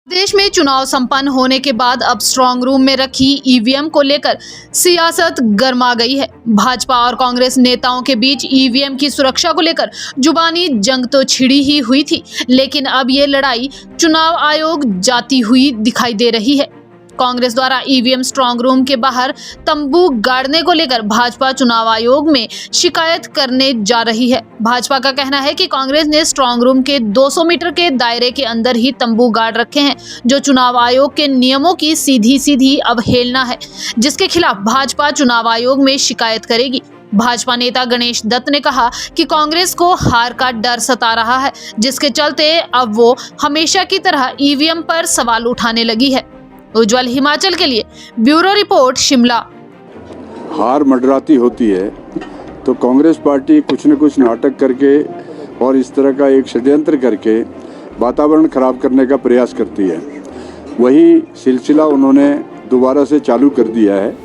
देश में चुनाव संपन्न होने के बाद अब स्ट्रांग रूम में रखी ईवीएम को लेकर सियासत गर्मा गई है। भाजपा और कांग्रेस नेताओं के बीच ईवीएम की सुरक्षा को लेकर जुबानी जंग तो छिड़ी ही हुई थी, लेकिन अब ये लड़ाई चुनाव आयोग जाती हुई दिखाई दे रही है। कांग्रेस द्वारा ईवीएम स्ट्रांग रूम के बाहर तंबू गाड़ने को लेकर भाजपा चुनाव आयोग में शिकायत करने जा रही है। भाजपा का कहना है कि कांग्रेस ने स्ट्रांग रूम के 200 मीटर के दायरे के अंदर ही तंबू गाड़ रखे हैं, जो चुनाव आयोग के नियमों की सीधी अवहेलना है, जिसके खिलाफ भाजपा चुनाव आयोग में शिकायत करेगी। भाजपा नेता गणेश दत्त ने कहा कि कांग्रेस को हार का डर सता रहा है, जिसके चलते अब वो हमेशा की तरह ईवीएम पर सवाल उठाने लगी है। उज्जवल हिमाचल के लिए ब्यूरो रिपोर्ट शिमला। हार मंडराती होती है तो कांग्रेस पार्टी कुछ न कुछ नाटक करके और इस तरह का एक षड्यंत्र करके वातावरण खराब करने का प्रयास करती है। वही सिलसिला उन्होंने दोबारा से चालू कर दिया है।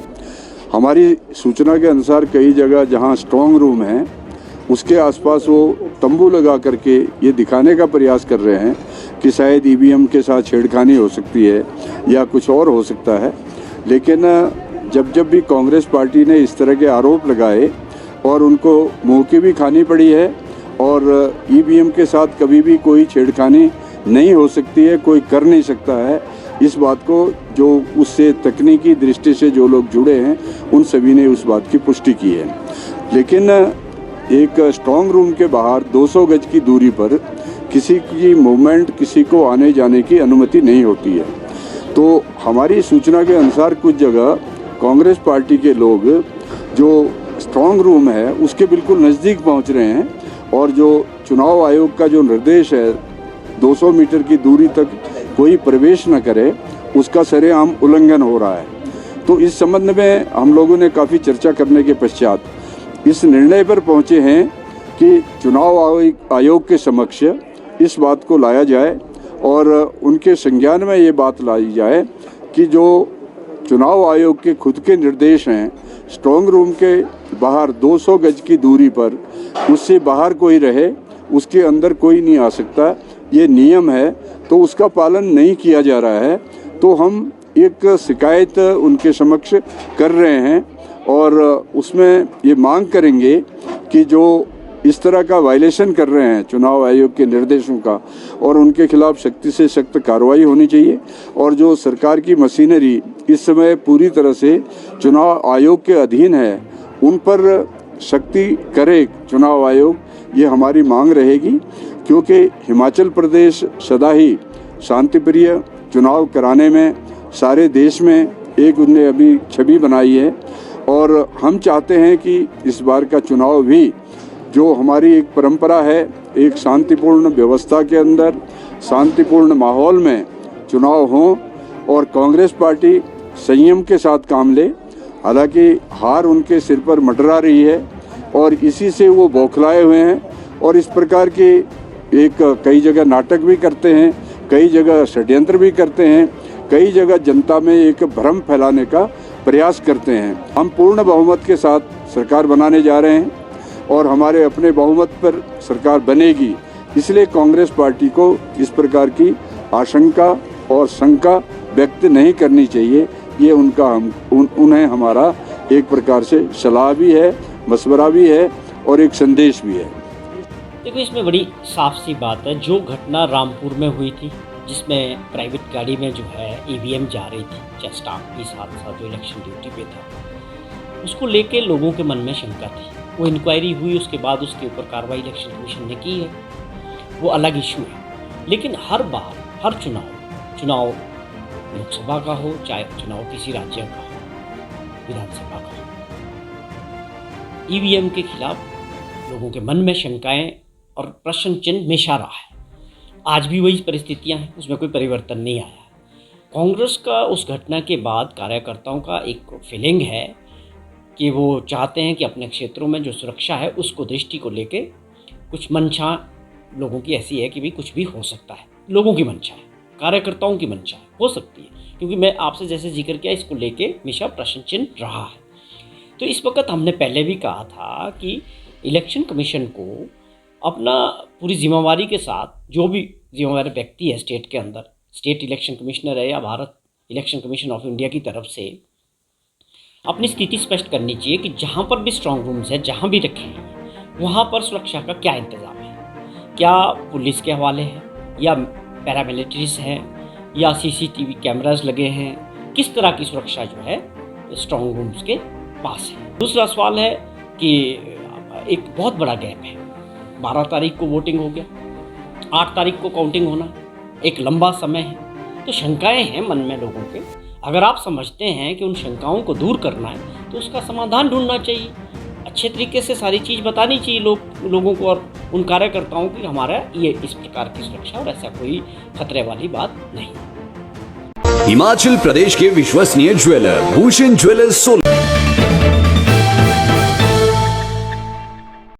हमारी सूचना के अनुसार कई जगह जहां स्ट्रांग रूम है उसके आसपास वो तंबू लगा करके ये दिखाने का प्रयास कर रहे हैं कि शायद ईवीएम के साथ छेड़खानी हो सकती है या कुछ और हो सकता है। लेकिन जब भी कांग्रेस पार्टी ने इस तरह के आरोप लगाए और उनको मुंह की भी खानी पड़ी है और ईवीएम के साथ कभी भी कोई छेड़खानी नहीं हो सकती है, कोई कर नहीं सकता है, इस बात को जो उससे तकनीकी दृष्टि से जो लोग जुड़े हैं उन सभी ने उस बात की पुष्टि की है। लेकिन एक स्ट्रांग रूम के बाहर 200 गज की दूरी पर किसी की मूवमेंट, किसी को आने जाने की अनुमति नहीं होती है। तो हमारी सूचना के अनुसार कुछ जगह कांग्रेस पार्टी के लोग जो स्ट्रांग रूम है उसके बिल्कुल नज़दीक पहुंच रहे हैं और जो चुनाव आयोग का जो निर्देश है 200 मीटर की दूरी तक कोई प्रवेश न करे, उसका सरेआम उल्लंघन हो रहा है। तो इस संबंध में हम लोगों ने काफ़ी चर्चा करने के पश्चात इस निर्णय पर पहुंचे हैं कि चुनाव आयोग के समक्ष इस बात को लाया जाए और उनके संज्ञान में ये बात लाई जाए कि जो चुनाव आयोग के खुद के निर्देश हैं, स्ट्रांग रूम के बाहर 200 गज की दूरी पर उससे बाहर कोई रहे, उसके अंदर कोई नहीं आ सकता, ये नियम है, तो उसका पालन नहीं किया जा रहा है। तो हम एक शिकायत उनके समक्ष कर रहे हैं और उसमें ये मांग करेंगे कि जो इस तरह का वायलेशन कर रहे हैं चुनाव आयोग के निर्देशों का, और उनके खिलाफ सख्ती से सख्त कार्रवाई होनी चाहिए। और जो सरकार की मशीनरी इस समय पूरी तरह से चुनाव आयोग के अधीन है, उन पर सख्ती करे चुनाव आयोग, ये हमारी मांग रहेगी। क्योंकि हिमाचल प्रदेश सदा ही शांतिप्रिय चुनाव कराने में सारे देश में एक उनने अभी छवि बनाई है और हम चाहते हैं कि इस बार का चुनाव भी जो हमारी एक परंपरा है, एक शांतिपूर्ण व्यवस्था के अंदर शांतिपूर्ण माहौल में चुनाव हों और कांग्रेस पार्टी संयम के साथ काम ले। हालांकि हार उनके सिर पर मंडरा रही है और इसी से वो बौखलाए हुए हैं और इस प्रकार के एक कई जगह नाटक भी करते हैं, कई जगह षड्यंत्र भी करते हैं, कई जगह जनता में एक भ्रम फैलाने का प्रयास करते हैं। हम पूर्ण बहुमत के साथ सरकार बनाने जा रहे हैं और हमारे अपने बहुमत पर सरकार बनेगी, इसलिए कांग्रेस पार्टी को इस प्रकार की आशंका और शंका व्यक्त नहीं करनी चाहिए। ये उन्हें हमारा एक प्रकार से सलाह भी है, मशवरा भी है और एक संदेश भी है। देखो, इसमें बड़ी साफ सी बात है। जो घटना रामपुर में हुई थी जिसमें प्राइवेट गाड़ी में जो है ईवीएम जा रही थी, चाहे स्टाफ के साथ जो इलेक्शन ड्यूटी पे था, उसको लेके लोगों के मन में शंका थी। वो इंक्वायरी हुई, उसके बाद उसके ऊपर कार्रवाई इलेक्शन कमीशन ने की है, वो अलग इशू है। लेकिन हर बार हर चुनाव लोकसभा का हो, चाहे चुनाव किसी राज्य का हो, विधानसभा का हो, ईवीएम के खिलाफ लोगों के मन में शंकाएं और प्रश्न चिन्ह हमेशा रहा है। आज भी वही परिस्थितियां हैं, उसमें कोई परिवर्तन नहीं आया। कांग्रेस का उस घटना के बाद कार्यकर्ताओं का एक फीलिंग है कि वो चाहते हैं कि अपने क्षेत्रों में जो सुरक्षा है उसको दृष्टि को लेके कुछ मंशा लोगों की ऐसी है कि भी कुछ भी हो सकता है। लोगों की मंशा है, कार्यकर्ताओं की मंशा है, हो सकती है, क्योंकि मैं आपसे जैसे जिक्र किया, इसको लेके हमेशा प्रश्न चिन्ह रहा है। तो इस वक्त हमने पहले भी कहा था कि इलेक्शन कमीशन को अपना पूरी जिम्मेवारी के साथ, जो भी जिम्मेवार व्यक्ति है स्टेट के अंदर, स्टेट इलेक्शन कमिश्नर है या Bharat election commission of India की तरफ से अपनी स्थिति स्पष्ट करनी चाहिए कि जहाँ पर भी स्ट्रांग रूम्स है, जहाँ भी रखे हैं, वहाँ पर सुरक्षा का क्या इंतज़ाम है। क्या पुलिस के हवाले है या पैरामिलिट्रीज हैं या CCTV कैमराज लगे हैं, किस तरह की सुरक्षा जो है स्ट्रांग रूम्स के पास है। दूसरा सवाल है कि एक बहुत बड़ा गैप है, 12 तारीख को वोटिंग हो गया, 8 तारीख को काउंटिंग होना, एक लंबा समय है, तो शंकाएं हैं मन में लोगों के। अगर आप समझते हैं कि उन शंकाओं को दूर करना है तो उसका समाधान ढूंढना चाहिए, अच्छे तरीके से सारी चीज़ बतानी चाहिए लोगों को और उन कार्यकर्ताओं की हमारा ये इस प्रकार की सुरक्षा और ऐसा कोई खतरे वाली बात नहीं। हिमाचल प्रदेश के विश्वसनीय ज्वेलर भूषण ज्वेलर्स सोलन।